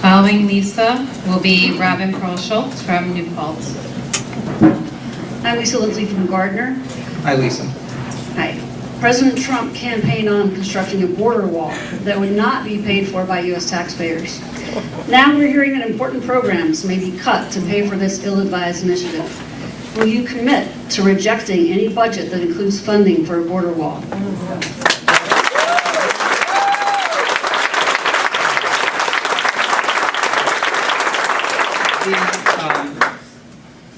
Following Lisa will be Robin Pearl Schultz from New Paltz. I'm Lisa Lindsay from Gardner. Hi, Lisa. Hi. President Trump campaigned on constructing a border wall that would not be paid for by U.S. taxpayers. Now we're hearing that important programs may be cut to pay for this ill-advised initiative. Will you commit to rejecting any budget that includes funding for a border wall?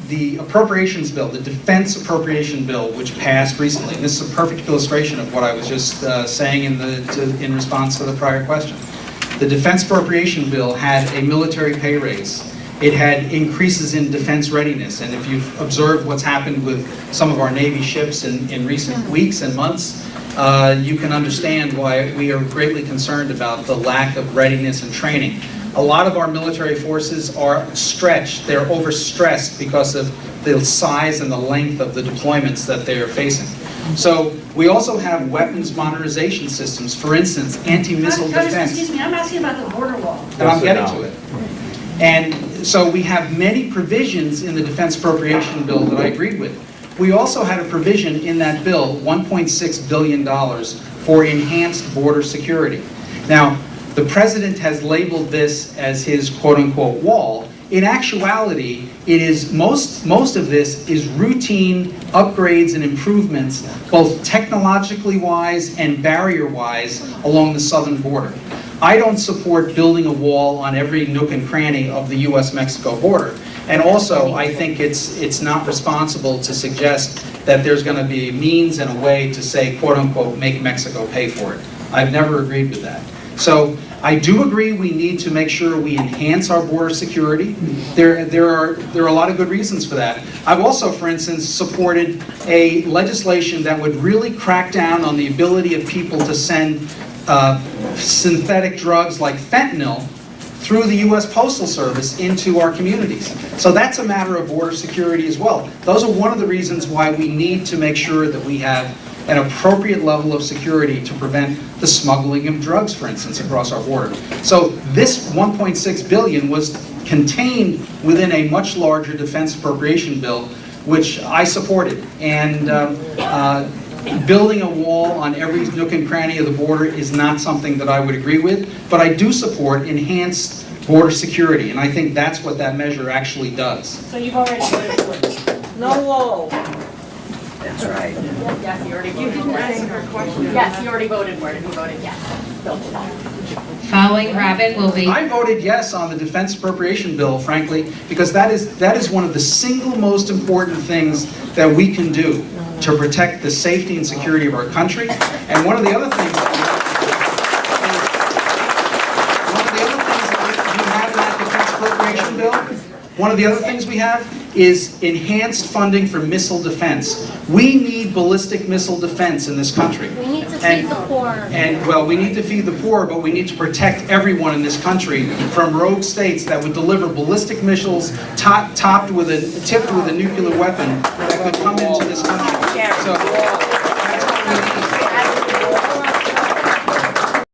The appropriations bill, the defense appropriation bill, which passed recently, and this is a perfect illustration of what I was just saying in response to the prior question. The defense appropriation bill had a military pay raise. It had increases in defense readiness, and if you've observed what's happened with some of our Navy ships in recent weeks and months, you can understand why we are greatly concerned about the lack of readiness and training. A lot of our military forces are stretched, they're overstressed because of the size and the length of the deployments that they are facing. So we also have weapons modernization systems, for instance, anti-missile defense. Excuse me, I'm asking about the border wall. And I'm getting to it. And so we have many provisions in the defense appropriation bill that I agreed with. We also had a provision in that bill, $1.6 billion for enhanced border security. Now, the president has labeled this as his quote-unquote wall. In actuality, it is most of this is routine upgrades and improvements, both technologically wise and barrier wise, along the southern border. I don't support building a wall on every nook and cranny of the U.S.-Mexico border. And also, I think it's not responsible to suggest that there's going to be a means and a way to say, quote-unquote, make Mexico pay for it. I've never agreed with that. So I do agree we need to make sure we enhance our border security. There are a lot of good reasons for that. I've also, for instance, supported a legislation that would really crack down on the ability of people to send synthetic drugs like fentanyl through the U.S. Postal Service into our communities. So that's a matter of border security as well. Those are one of the reasons why we need to make sure that we have an appropriate level of security to prevent the smuggling of drugs, for instance, across our border. So this $1.6 billion was contained within a much larger defense appropriation bill, which I supported. And building a wall on every nook and cranny of the border is not something that I would agree with, but I do support enhanced border security, and I think that's what that measure actually does. So you've already voted for it? No wall. That's right. Yes, you already voted for it. Yes, you already voted for it, and you voted yes. Following Robin will be I voted yes on the defense appropriation bill, frankly, because that is one of the single most important things that we can do to protect the safety and security of our country. And one of the other things that we have in that defense appropriation bill, one of the other things we have is enhanced funding for missile defense. We need ballistic missile defense in this country. We need to feed the poor. And well, we need to feed the poor, but we need to protect everyone in this country from rogue states that would deliver ballistic missiles tipped with a nuclear weapon that could come into this country. So